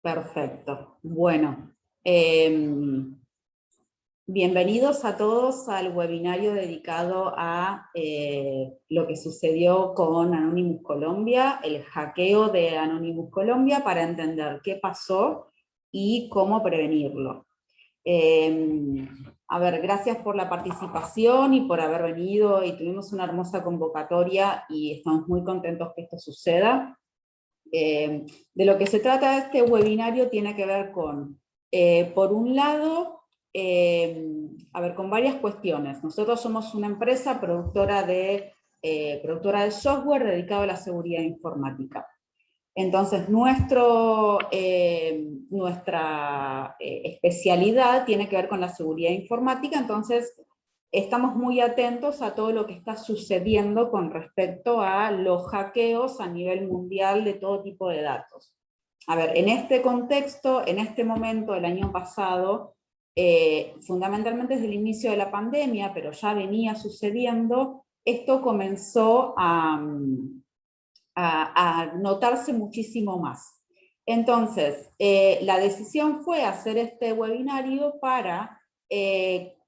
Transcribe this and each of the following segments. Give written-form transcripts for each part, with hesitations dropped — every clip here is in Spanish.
Perfecto. Bueno, bienvenidos a todos al webinario dedicado a lo que sucedió con Anonymous Colombia, el hackeo de Anonymous Colombia, para entender qué pasó y cómo prevenirlo. A ver, gracias por la participación y por haber venido, y tuvimos una hermosa convocatoria y estamos muy contentos que esto suceda. De lo que se trata este webinario tiene que ver con, por un lado, a ver, con varias cuestiones. Nosotros somos una empresa productora de software dedicado a la seguridad informática. Entonces, nuestra especialidad tiene que ver con la seguridad informática, entonces estamos muy atentos a todo lo que está sucediendo con respecto a los hackeos a nivel mundial de todo tipo de datos. A ver, en este contexto, en este momento, el año pasado, fundamentalmente desde el inicio de la pandemia, pero ya venía sucediendo, esto comenzó a notarse muchísimo más. Entonces, la decisión fue hacer este webinario para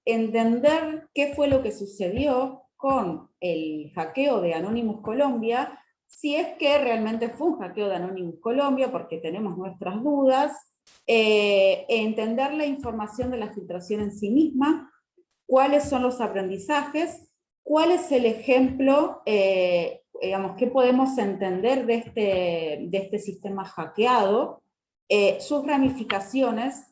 entender qué fue lo que sucedió con el hackeo de Anonymous Colombia, si es que realmente fue un hackeo de Anonymous Colombia, porque tenemos nuestras dudas, entender la información de la filtración en sí misma, cuáles son los aprendizajes, cuál es el ejemplo, digamos, qué podemos entender de este sistema hackeado, sus ramificaciones,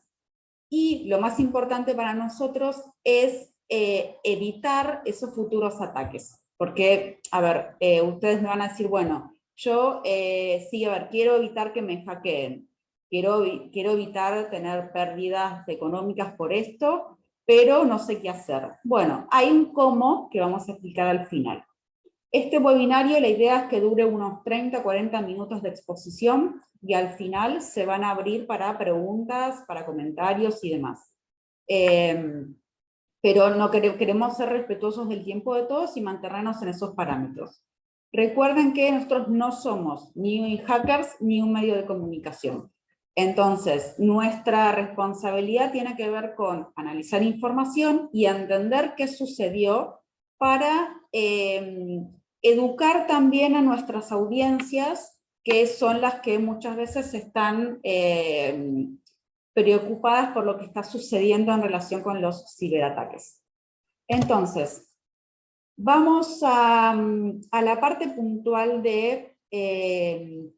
y lo más importante para nosotros es evitar esos futuros ataques. Porque, a ver, ustedes me van a decir, bueno, yo sí, a ver, quiero evitar que me hackeen, quiero evitar tener pérdidas económicas por esto, pero no sé qué hacer. Bueno, hay un cómo que vamos a explicar al final. Este webinario, la idea es que dure unos 30-40 minutos de exposición y al final se van a abrir para preguntas, para comentarios y demás. Pero no queremos ser respetuosos del tiempo de todos y mantenernos en esos parámetros. Recuerden que nosotros no somos ni hackers ni un medio de comunicación. Entonces, nuestra responsabilidad tiene que ver con analizar información y entender qué sucedió para educar también a nuestras audiencias, que son las que muchas veces están preocupadas por lo que está sucediendo en relación con los ciberataques. Entonces, vamos a la parte puntual de, de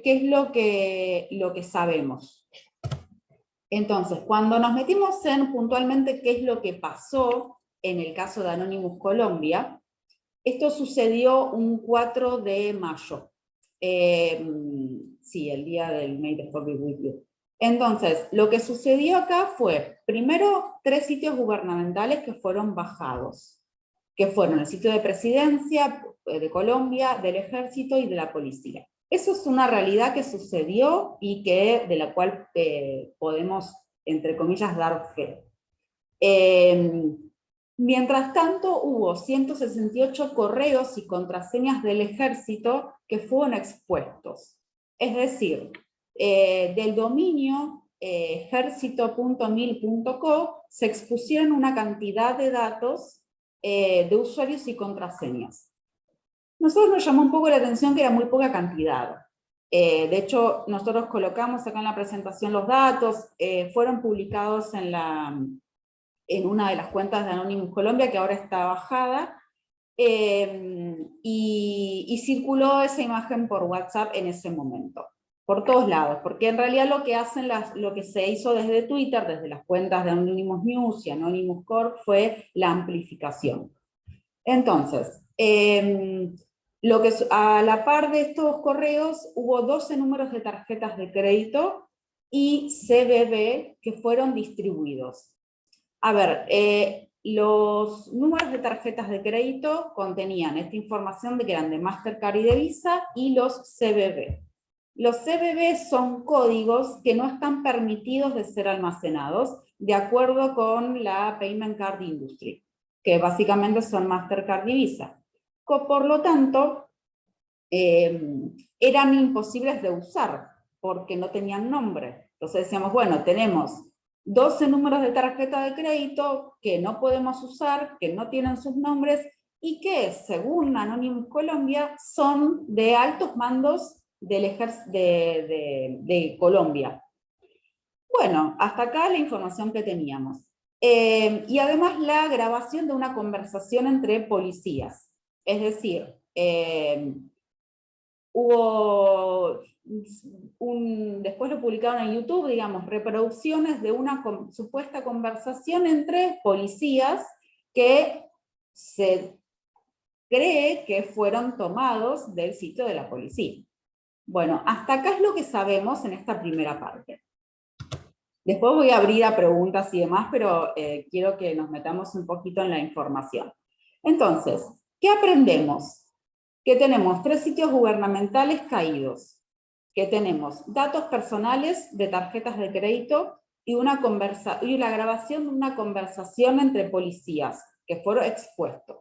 qué es lo que sabemos. Entonces, cuando nos metimos en puntualmente qué es lo que pasó en el caso de Anonymous Colombia, esto sucedió un 4 de mayo. Sí, el día del May the Fourth be with you. Entonces, lo que sucedió acá fue, primero, 3 sitios gubernamentales que fueron bajados, que fueron el sitio de Presidencia, de Colombia, del Ejército y de la Policía. Eso es una realidad que sucedió y de la cual podemos, entre comillas, dar fe. Mientras tanto, hubo 168 correos y contraseñas del Ejército que fueron expuestos. Es decir, del dominio ejército.mil.co se expusieron una cantidad de datos de usuarios y contraseñas. Nosotros nos llamó un poco la atención que era muy poca cantidad. De hecho, nosotros colocamos acá en la presentación los datos, fueron publicados en una de las cuentas de Anonymous Colombia, que ahora está bajada, y circuló esa imagen por WhatsApp en ese momento, por todos lados, porque en realidad lo que hacen, lo que se hizo desde Twitter, desde las cuentas de Anonymous News y Anonymous Corp, fue la amplificación. Entonces, a la par de estos correos, hubo 12 números de tarjetas de crédito y CBB que fueron distribuidos. A ver, los números de tarjetas de crédito contenían esta información de que eran de Mastercard y de Visa, y los CBB. Los CBB son códigos que no están permitidos de ser almacenados, de acuerdo con la Payment Card Industry, que básicamente son Mastercard y Visa. Por lo tanto, eran imposibles de usar, porque no tenían nombre. Entonces decíamos, bueno, tenemos 12 números de tarjeta de crédito que no podemos usar, que no tienen sus nombres, y que, según Anonymous Colombia, son de altos mandos del ejército de Colombia. Bueno, hasta acá la información que teníamos. Y además la grabación de una conversación entre policías. Es decir, hubo después lo publicaron en YouTube, digamos, reproducciones de una supuesta conversación entre policías que se cree que fueron tomados del sitio de la policía. Bueno, hasta acá es lo que sabemos en esta primera parte. Después voy a abrir a preguntas y demás, pero quiero que nos metamos un poquito en la información. Entonces, ¿qué aprendemos? Que tenemos 3 sitios gubernamentales caídos, que tenemos datos personales de tarjetas de crédito y la grabación de una conversación entre policías que fueron expuestos.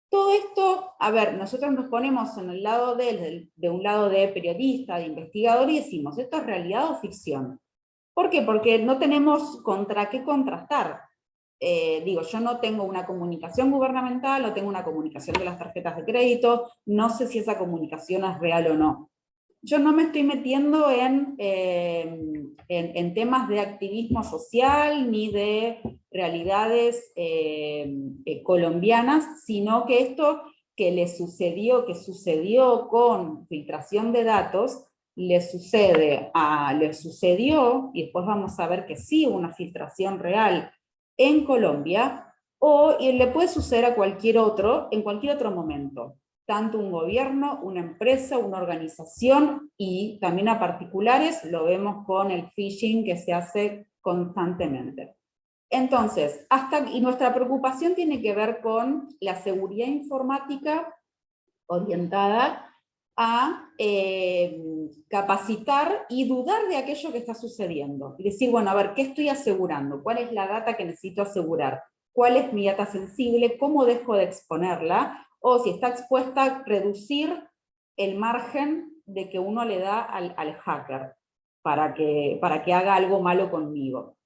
Todo esto, a ver, nosotros nos ponemos en el lado de un lado de periodista, de investigador, y decimos, ¿esto es realidad o ficción? ¿Por qué? Porque no tenemos contra qué contrastar. Digo, yo no tengo una comunicación gubernamental, no tengo una comunicación de las tarjetas de crédito, no sé si esa comunicación es real o no. Yo no me estoy metiendo en temas de activismo social ni de realidades colombianas, sino que esto que sucedió con filtración de datos, le sucedió, y después vamos a ver que sí hubo una filtración real en Colombia, y le puede suceder a cualquier otro, en cualquier otro momento. Tanto un gobierno, una empresa, una organización, y también a particulares, lo vemos con el phishing que se hace constantemente. Entonces, y nuestra preocupación tiene que ver con la seguridad informática orientada a capacitar y dudar de aquello que está sucediendo. Y decir, bueno, a ver, ¿qué estoy asegurando? ¿Cuál es la data que necesito asegurar? ¿Cuál es mi data sensible? ¿Cómo dejo de exponerla? O si está expuesta, reducir el margen de que uno le da al hacker para que haga algo malo conmigo.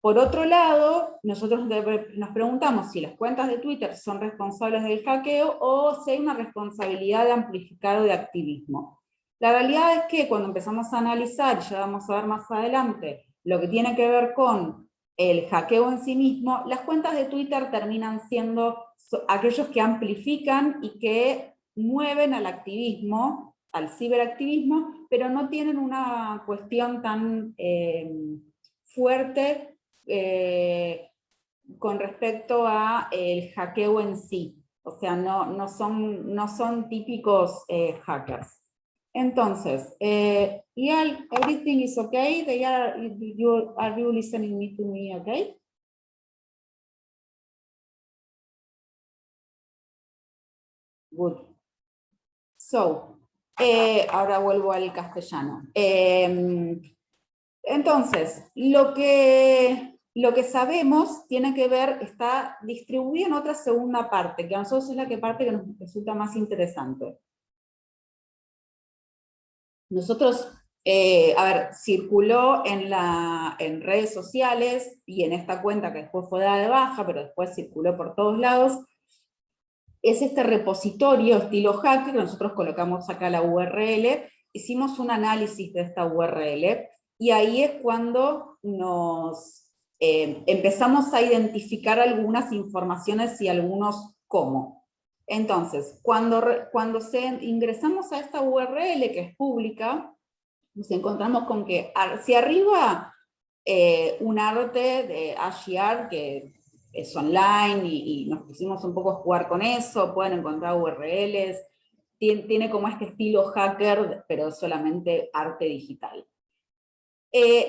Por otro lado, nosotros nos preguntamos si las cuentas de Twitter son responsables del hackeo o si hay una responsabilidad de amplificar o de activismo. La realidad es que cuando empezamos a analizar, ya vamos a ver más adelante, lo que tiene que ver con el hackeo en sí mismo, las cuentas de Twitter terminan siendo aquellos que amplifican y que mueven al activismo, al ciberactivismo, pero no tienen una cuestión tan fuerte con respecto a el hackeo en sí. O sea, no son típicos hackers. Entonces, yeah, everything is okay. Are you listening to me, okay? Good. So, ahora vuelvo al castellano. Entonces, lo que sabemos tiene que ver, está distribuido en otra segunda parte, que a nosotros es la parte que nos resulta más interesante. Nosotros, a ver, circuló en redes sociales y en esta cuenta que después fue dada de baja, pero después circuló por todos lados, es este repositorio estilo hacker, que nosotros colocamos acá la URL, hicimos un análisis de esta URL, y ahí es cuando nos empezamos a identificar algunas informaciones y algunos cómo. Entonces, cuando ingresamos a esta URL que es pública, nos encontramos con que hacia arriba un arte de Ashiar que es online y nos pusimos un poco a jugar con eso, pueden encontrar URLs, tiene como este estilo hacker, pero solamente arte digital.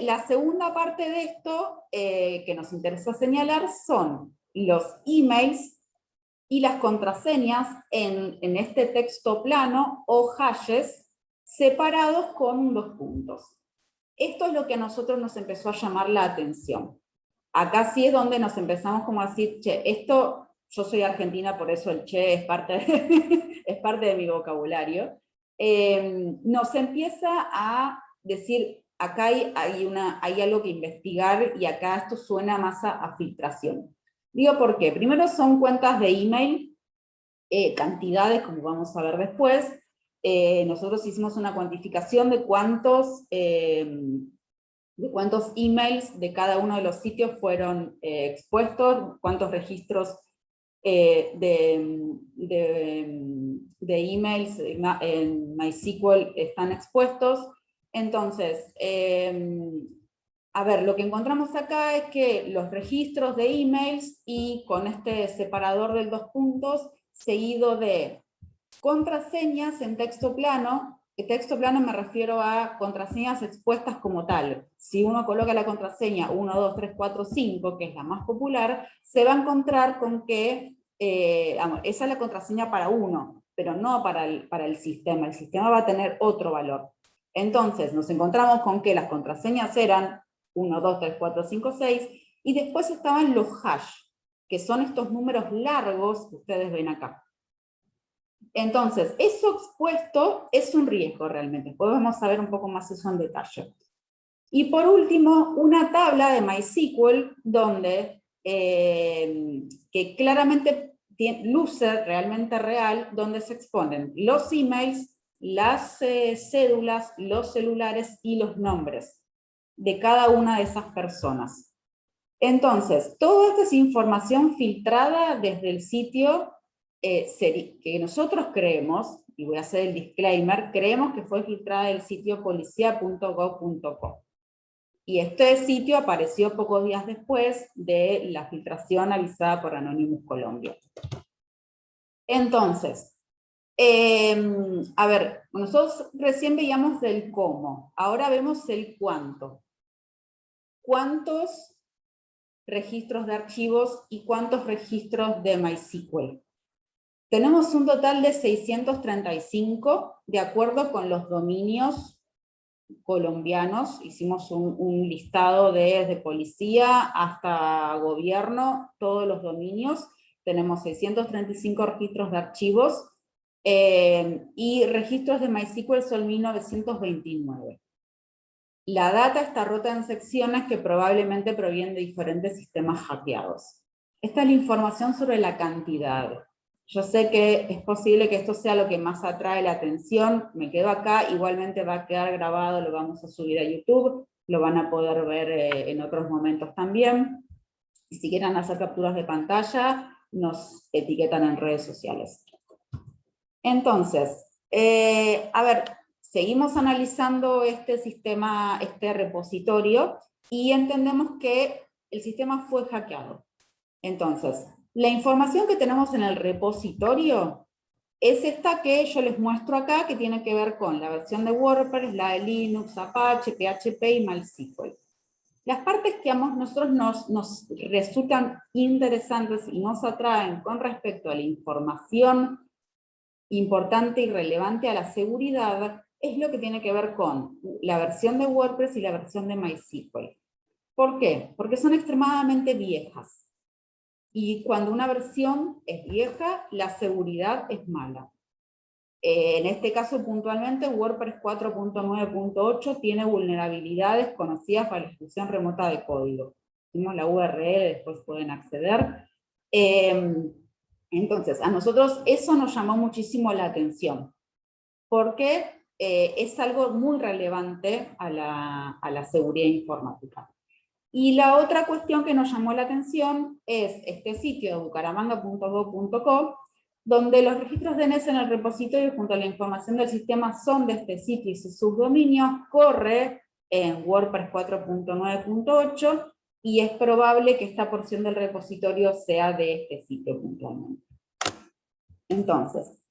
La segunda parte de esto que nos interesa señalar son los emails y las contraseñas en este texto plano o hashes separados con 2 puntos. Esto es lo que a nosotros nos empezó a llamar la atención. Acá sí es donde nos empezamos como a decir, che, esto, yo soy argentina, por eso el che es parte de mi vocabulario, nos empieza a decir, acá hay algo que investigar y acá esto suena más a filtración. Digo, ¿por qué? Primero son cuentas de email, cantidades, como vamos a ver después. Nosotros hicimos una cuantificación de cuántos emails de cada uno de los sitios fueron expuestos, cuántos registros de emails en MySQL están expuestos. Entonces, a ver, lo que encontramos acá es que los registros de emails y con este separador del 2 puntos, seguido de contraseñas en texto plano. El texto plano me refiero a contraseñas expuestas como tal. Si uno coloca la contraseña 1, 2, 3, 4, 5, que es la más popular, se va a encontrar con que esa es la contraseña para uno, pero no para el sistema. El sistema va a tener otro valor. Entonces nos encontramos con que las contraseñas eran 1, 2, 3, 4, 5, 6, y después estaban los hash, que son estos números largos que ustedes ven acá. Entonces, eso expuesto es un riesgo realmente. Podemos saber un poco más eso en detalle. Y por último, una tabla de MySQL donde, que claramente luce realmente real, donde se exponen los emails, las cédulas, los celulares y los nombres de cada una de esas personas. Entonces, toda esta es información filtrada desde el sitio que nosotros creemos, y voy a hacer el disclaimer, creemos que fue filtrada del sitio policia.gov.co. Y este sitio apareció pocos días después de la filtración avisada por Anonymous Colombia. Entonces, a ver, nosotros recién veíamos del cómo, ahora vemos el cuánto. ¿Cuántos registros de archivos y cuántos registros de MySQL? Tenemos un total de 635, de acuerdo con los dominios colombianos. Hicimos un listado desde policía hasta gobierno, todos los dominios. Tenemos 635 registros de archivos y registros de MySQL son 1929. La data está rota en secciones que probablemente provienen de diferentes sistemas hackeados. Esta es la información sobre la cantidad. Yo sé que es posible que esto sea lo que más atrae la atención, me quedo acá, igualmente va a quedar grabado, lo vamos a subir a YouTube, lo van a poder ver en otros momentos también. Y si quieren hacer capturas de pantalla, nos etiquetan en redes sociales. Entonces, a ver, seguimos analizando este sistema, este repositorio, y entendemos que el sistema fue hackeado. Entonces, la información que tenemos en el repositorio es esta que yo les muestro acá, que tiene que ver con la versión de WordPress, la de Linux, Apache, PHP y MySQL. Las partes que a nosotros nos resultan interesantes y nos atraen con respecto a la información importante y relevante a la seguridad es lo que tiene que ver con la versión de WordPress y la versión de MySQL. ¿Por qué? Porque son extremadamente viejas. Y cuando una versión es vieja, la seguridad es mala. En este caso, puntualmente, WordPress 4.9.8 tiene vulnerabilidades conocidas para la ejecución remota de código. Tenemos la URL, después pueden acceder. Entonces, a nosotros eso nos llamó muchísimo la atención, porque es algo muy relevante a la seguridad informática. Y la otra cuestión que nos llamó la atención es este sitio de bucaramanga.gov.co, donde los registros DNS en el repositorio junto a la información del sistema son de este sitio y sus subdominios, corre en WordPress 4.9.8, y es probable que esta porción del repositorio sea de este sitio puntualmente. Entonces,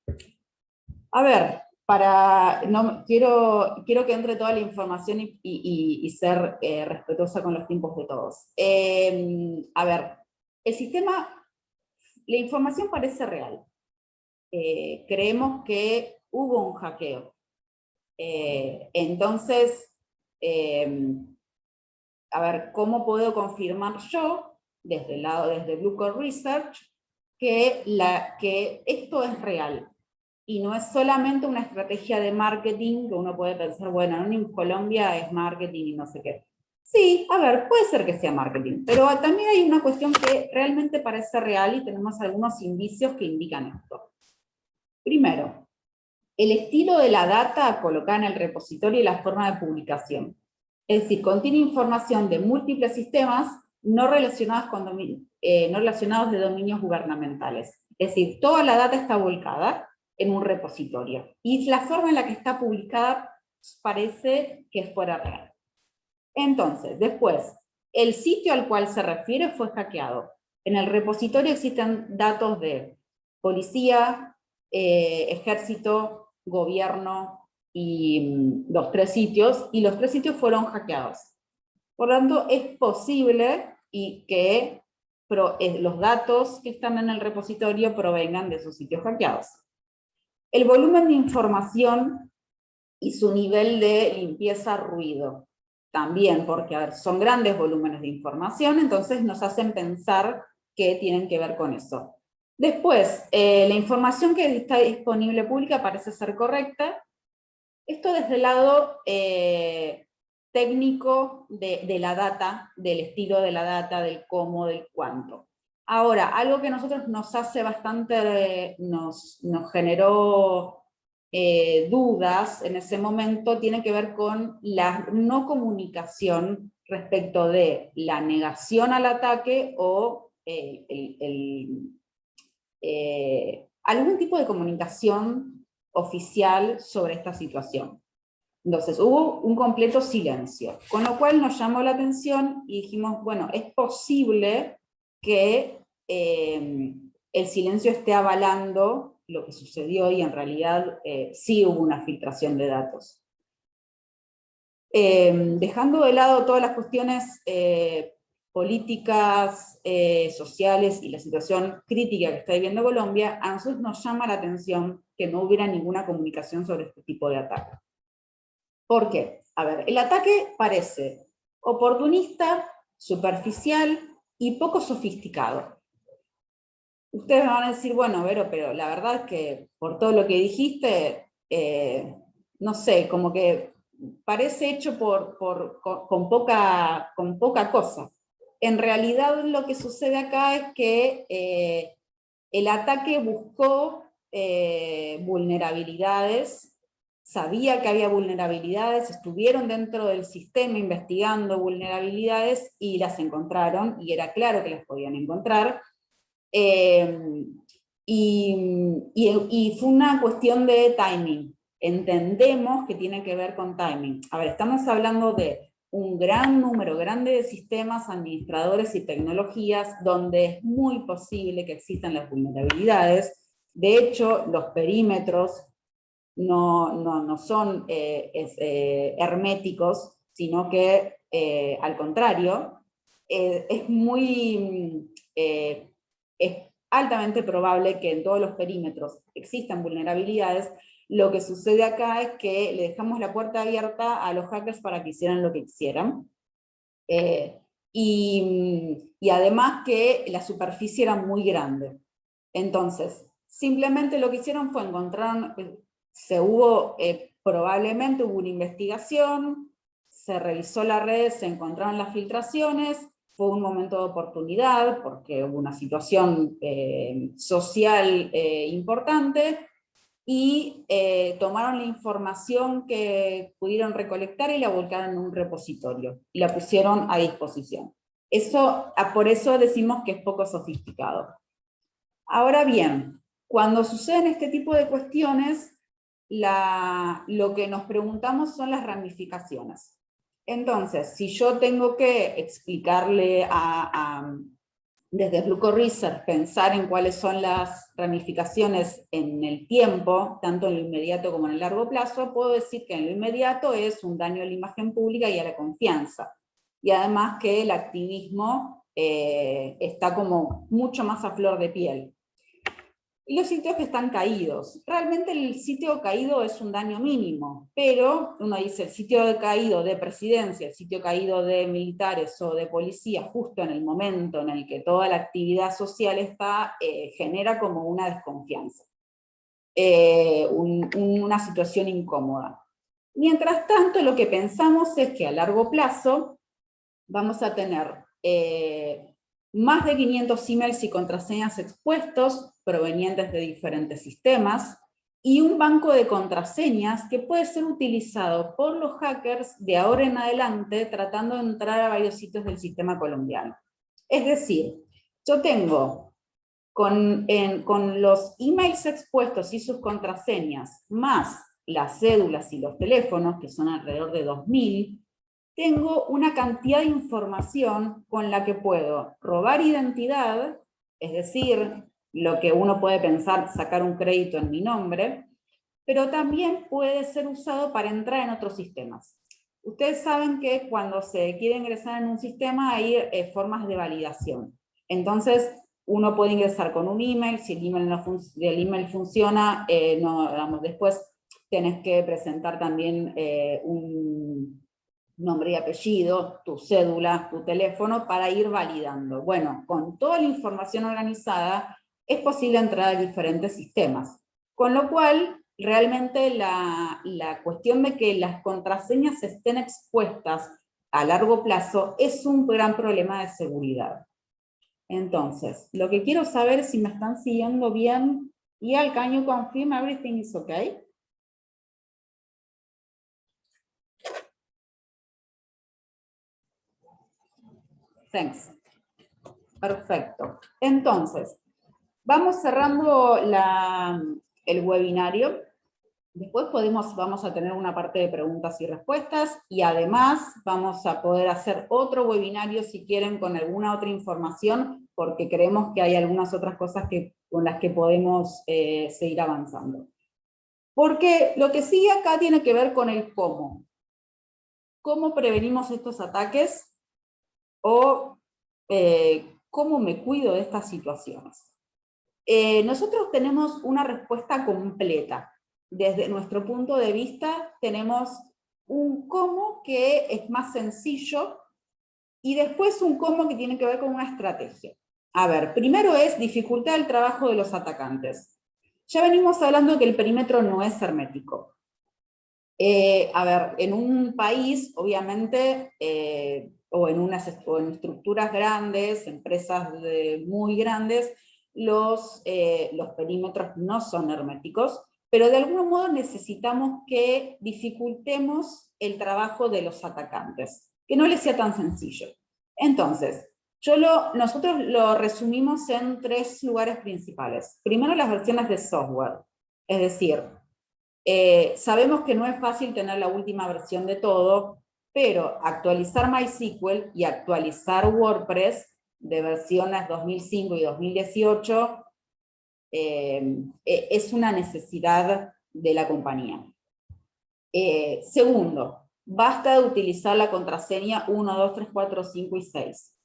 a ver, quiero que entre toda la información y ser respetuosa con los tiempos de todos. A ver, el sistema, la información parece real. Creemos que hubo un hackeo. Entonces, a ver, ¿cómo puedo confirmar yo, desde Blue Coat Research, que esto es real? y no es solamente una estrategia de marketing que uno puede pensar, bueno, Anonymous Colombia es marketing y no sé qué. Sí, a ver, puede ser que sea marketing, pero también hay una cuestión que realmente parece real y tenemos algunos indicios que indican esto. Primero, el estilo de la data colocada en el repositorio y la forma de publicación. Es decir, contiene información de múltiples sistemas no relacionados, no relacionados de dominios gubernamentales. Es decir, toda la data está volcada en un repositorio. Y la forma en la que está publicada parece que fuera real. Entonces, después, el sitio al cual se refiere fue hackeado. En el repositorio existen datos de policía, ejército, gobierno y los 3 sitios, y los 3 sitios fueron hackeados. Por lo tanto, es posible que los datos que están en el repositorio provengan de esos sitios hackeados. El volumen de información y su nivel de limpieza ruido. También, porque a ver, son grandes volúmenes de información, entonces nos hacen pensar que tienen que ver con eso. Después, la información que está disponible pública parece ser correcta. Esto desde el lado técnico de la data, del estilo de la data, del cómo, del cuánto. Ahora, algo que a nosotros nos hace bastante, nos generó dudas en ese momento, tiene que ver con la no comunicación respecto de la negación al ataque o algún tipo de comunicación oficial sobre esta situación. Entonces hubo un completo silencio, con lo cual nos llamó la atención y dijimos, bueno, es posible que el silencio esté avalando lo que sucedió y en realidad sí hubo una filtración de datos. Dejando de lado todas las cuestiones políticas, sociales y la situación crítica que está viviendo Colombia, a nosotros nos llama la atención que no hubiera ninguna comunicación sobre este tipo de ataque. ¿Por qué? A ver, el ataque parece oportunista, superficial y poco sofisticado. Ustedes me van a decir, bueno, Vero, pero la verdad es que por todo lo que dijiste, no sé, como que parece hecho con poca cosa. En realidad lo que sucede acá es que el ataque buscó vulnerabilidades, sabía que había vulnerabilidades, estuvieron dentro del sistema investigando vulnerabilidades y las encontraron, y era claro que las podían encontrar. Y fue una cuestión de timing. Entendemos que tiene que ver con timing. A ver, estamos hablando de un gran número grande de sistemas, administradores y tecnologías donde es muy posible que existan las vulnerabilidades. De hecho, los perímetros no son herméticos, sino que al contrario, es altamente probable que en todos los perímetros existan vulnerabilidades. Lo que sucede acá es que le dejamos la puerta abierta a los hackers para que hicieran lo que quisieran. Y además que la superficie era muy grande. Entonces, simplemente lo que hicieron fue encontrar, probablemente hubo una investigación, se revisó la red, se encontraron las filtraciones, fue un momento de oportunidad, porque hubo una situación social importante, y tomaron la información que pudieron recolectar y la volcaron en un repositorio, y la pusieron a disposición. Por eso decimos que es poco sofisticado. Ahora bien, cuando suceden este tipo de cuestiones, lo que nos preguntamos son las ramificaciones. Entonces, si yo tengo que explicarle desde Fluco Research, pensar en cuáles son las ramificaciones en el tiempo, tanto en lo inmediato como en el largo plazo, puedo decir que en lo inmediato es un daño a la imagen pública y a la confianza. Y además que el activismo está como mucho más a flor de piel. Y los sitios que están caídos. Realmente el sitio caído es un daño mínimo, pero uno dice el sitio caído de presidencia, el sitio caído de militares o de policía, justo en el momento en el que toda la actividad social está, genera como una desconfianza. una situación incómoda. Mientras tanto, lo que pensamos es que a largo plazo vamos a tener más de 500 emails y contraseñas expuestos provenientes de diferentes sistemas, y un banco de contraseñas que puede ser utilizado por los hackers de ahora en adelante tratando de entrar a varios sitios del sistema colombiano. Es decir, yo tengo con los emails expuestos y sus contraseñas, más las cédulas y los teléfonos, que son alrededor de 2000, tengo una cantidad de información con la que puedo robar identidad, es decir, lo que uno puede pensar, sacar un crédito en mi nombre, pero también puede ser usado para entrar en otros sistemas. Ustedes saben que cuando se quiere ingresar en un sistema hay formas de validación. Entonces, uno puede ingresar con un email, si el email funciona, después tenés que presentar también un nombre y apellido, tu cédula, tu teléfono, para ir validando. Bueno, con toda la información organizada, es posible entrar a diferentes sistemas. Con lo cual, realmente la cuestión de que las contraseñas estén expuestas a largo plazo es un gran problema de seguridad. Entonces, lo que quiero saber es si me están siguiendo bien. Yeah, can you confirm everything is okay? Thanks. Perfecto. Entonces, vamos cerrando el webinario. Después vamos a tener una parte de preguntas y respuestas, y además vamos a poder hacer otro webinario si quieren con alguna otra información, porque creemos que hay algunas otras cosas con las que podemos seguir avanzando. Porque lo que sigue acá tiene que ver con el cómo. ¿Cómo prevenimos estos ataques? O ¿cómo me cuido de estas situaciones? Nosotros tenemos una respuesta completa. Desde nuestro punto de vista tenemos un cómo que es más sencillo, y después un cómo que tiene que ver con una estrategia. A ver, primero es dificultad el trabajo de los atacantes. Ya venimos hablando que el perímetro no es hermético. A ver, en un país, obviamente, o en estructuras grandes, empresas muy grandes, los perímetros no son herméticos, pero de algún modo necesitamos que dificultemos el trabajo de los atacantes, que no les sea tan sencillo. Entonces, nosotros lo resumimos en 3 lugares principales. Primero, las versiones de software, es decir, sabemos que no es fácil tener la última versión de todo, pero actualizar MySQL y actualizar WordPress de versiones 2005 y 2018 es una necesidad de la compañía. Segundo, basta de utilizar la contraseña 1, 2, 3, 4, 5 y 6.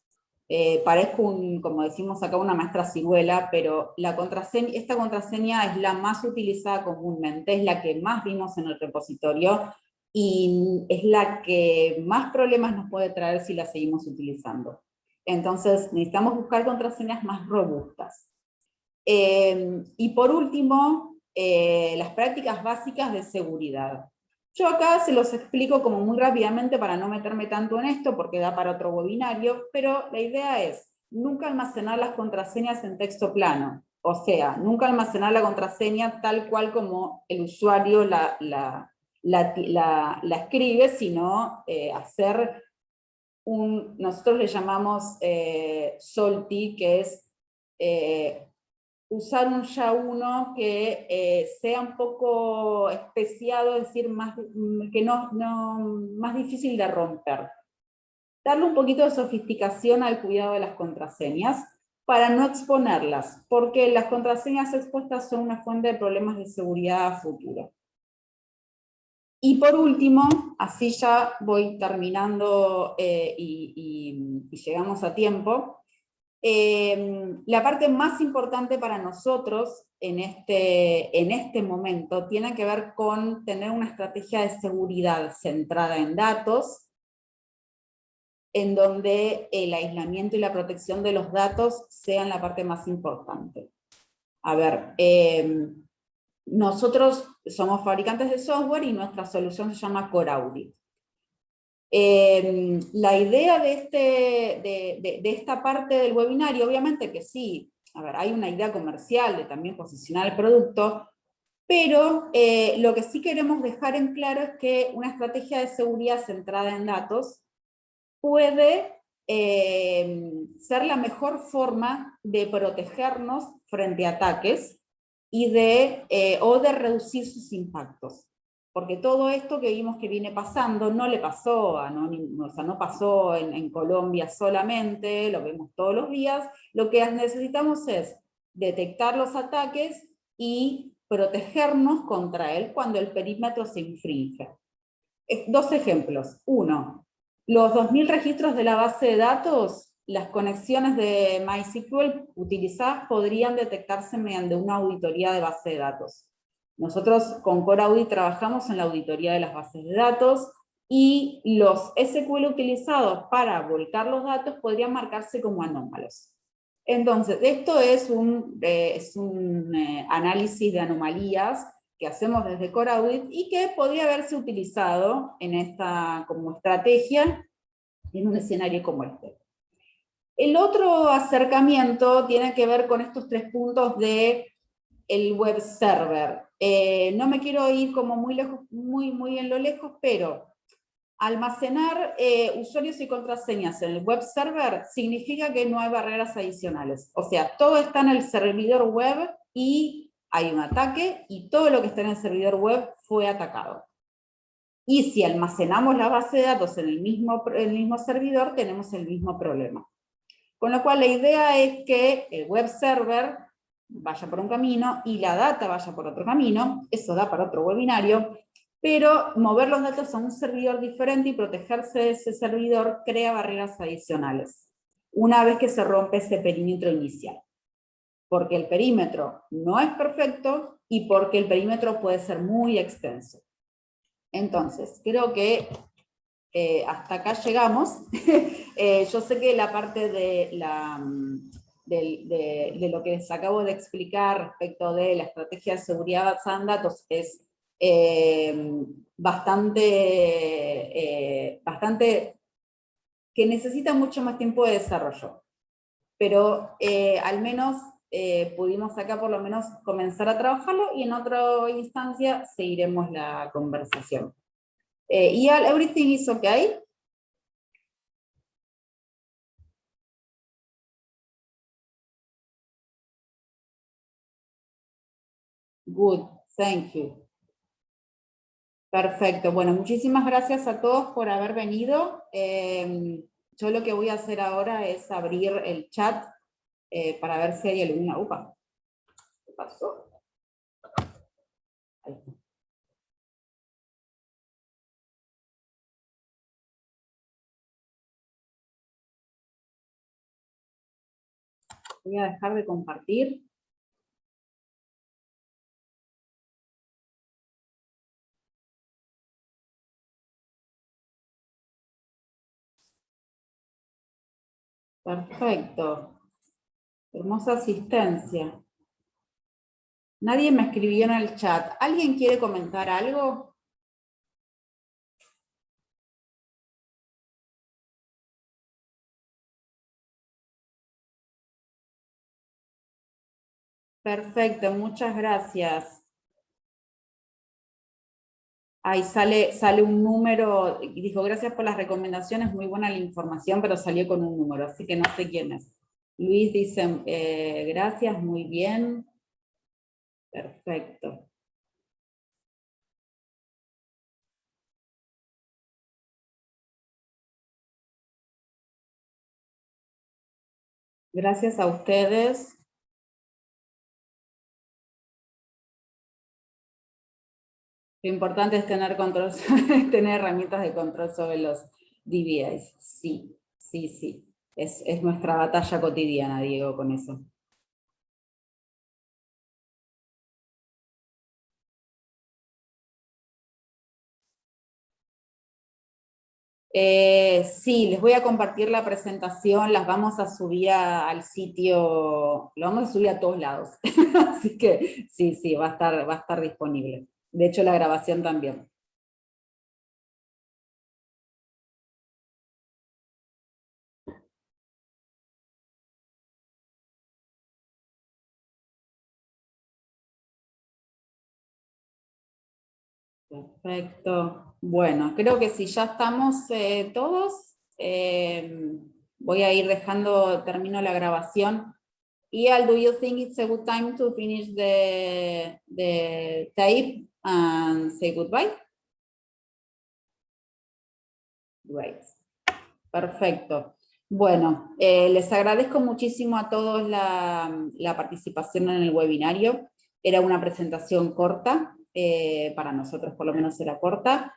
Parezco, como decimos acá, una maestra ciruela, pero esta contraseña es la más utilizada comúnmente, es la que más vimos en el repositorio, y es la que más problemas nos puede traer si la seguimos utilizando. Entonces necesitamos buscar contraseñas más robustas. Y por último, las prácticas básicas de seguridad. Yo acá se los explico como muy rápidamente para no meterme tanto en esto, porque da para otro webinario, pero la idea es nunca almacenar las contraseñas en texto plano. O sea, nunca almacenar la contraseña tal cual como el usuario la escribe, sino hacer nosotros le llamamos SOLTI, que es usar un SHA-1 que sea un poco especiado, es decir, más difícil de romper. Darle un poquito de sofisticación al cuidado de las contraseñas para no exponerlas, porque las contraseñas expuestas son una fuente de problemas de seguridad a futuro. Y por último, así ya voy terminando y llegamos a tiempo, la parte más importante para nosotros en este momento tiene que ver con tener una estrategia de seguridad centrada en datos, en donde el aislamiento y la protección de los datos sean la parte más importante. A ver, nosotros somos fabricantes de software y nuestra solución se llama Core Audit. La idea de esta parte del webinario, obviamente que sí, a ver, hay una idea comercial de también posicionar el producto, pero lo que sí queremos dejar en claro es que una estrategia de seguridad centrada en datos puede ser la mejor forma de protegernos frente a ataques y o de reducir sus impactos. Porque todo esto que vimos que viene pasando no le pasó a Anonymous, o sea, no pasó en Colombia solamente, lo vemos todos los días. Lo que necesitamos es detectar los ataques y protegernos contra él cuando el perímetro se infringe. Dos ejemplos. Uno, los 2000 registros de la base de datos, las conexiones de MySQL utilizadas podrían detectarse mediante una auditoría de base de datos. Nosotros con Core Audit trabajamos en la auditoría de las bases de datos y los SQL utilizados para volcar los datos podrían marcarse como anómalos. Entonces, esto es un análisis de anomalías que hacemos desde Core Audit y que podría haberse utilizado como estrategia en un escenario como este. El otro acercamiento tiene que ver con estos 3 puntos del web server. No me quiero ir como muy lejos, muy en lo lejos, pero almacenar usuarios y contraseñas en el web server significa que no hay barreras adicionales. O sea, todo está en el servidor web y hay un ataque y todo lo que está en el servidor web fue atacado. Y si almacenamos la base de datos en el mismo servidor, tenemos el mismo problema. Con lo cual la idea es que el web server vaya por un camino y la data vaya por otro camino, eso da para otro webinario, pero mover los datos a un servidor diferente y protegerse de ese servidor crea barreras adicionales, una vez que se rompe ese perímetro inicial. Porque el perímetro no es perfecto y porque el perímetro puede ser muy extenso. Entonces, creo que hasta acá llegamos. Yo sé que la parte de lo que les acabo de explicar respecto de la estrategia de seguridad basada en datos es bastante que necesita mucho más tiempo de desarrollo. Pero al menos pudimos acá por lo menos comenzar a trabajarlo y en otra instancia seguiremos la conversación. Ian, everything is okay? Good, thank you. Perfecto, bueno, muchísimas gracias a todos por haber venido. Yo lo que voy a hacer ahora es abrir el chat para ver si hay alguna... Upa, ¿qué pasó? Ahí está. Voy a dejar de compartir. Perfecto. Hermosa asistencia. Nadie me escribió en el chat. ¿Alguien quiere comentar algo? Perfecto, muchas gracias. Ahí sale un número, y dijo, gracias por las recomendaciones, muy buena la información, pero salió con un número, así que no sé quién es. Luis dice, gracias, muy bien. Perfecto. Gracias a ustedes. Lo importante es tener control, tener herramientas de control sobre los DBAs. Sí, sí, sí. Es nuestra batalla cotidiana, Diego, con eso. Sí, les voy a compartir la presentación, las vamos a subir al sitio, lo vamos a subir a todos lados. Así que sí, sí, va a estar disponible. De hecho, la grabación también. Perfecto. Bueno, creo que si ya estamos todos, voy a ir dejando, termino la grabación. Ian, do you think it's a good time to finish the tape and say goodbye? Great. Perfecto. Bueno, les agradezco muchísimo a todos la participación en el webinario. Era una presentación corta, para nosotros por lo menos era corta.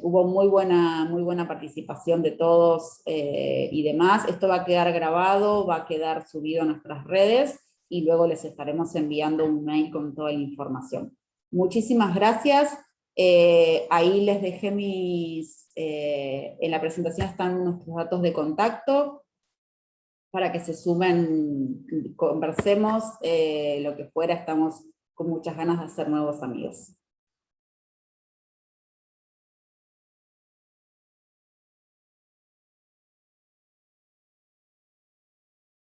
Hubo muy buena participación de todos y demás. Esto va a quedar grabado, va a quedar subido a nuestras redes y luego les estaremos enviando un mail con toda la información. Muchísimas gracias. Ahí les dejé en la presentación están nuestros datos de contacto para que se sumen, conversemos, lo que fuera, estamos con muchas ganas de hacer nuevos amigos.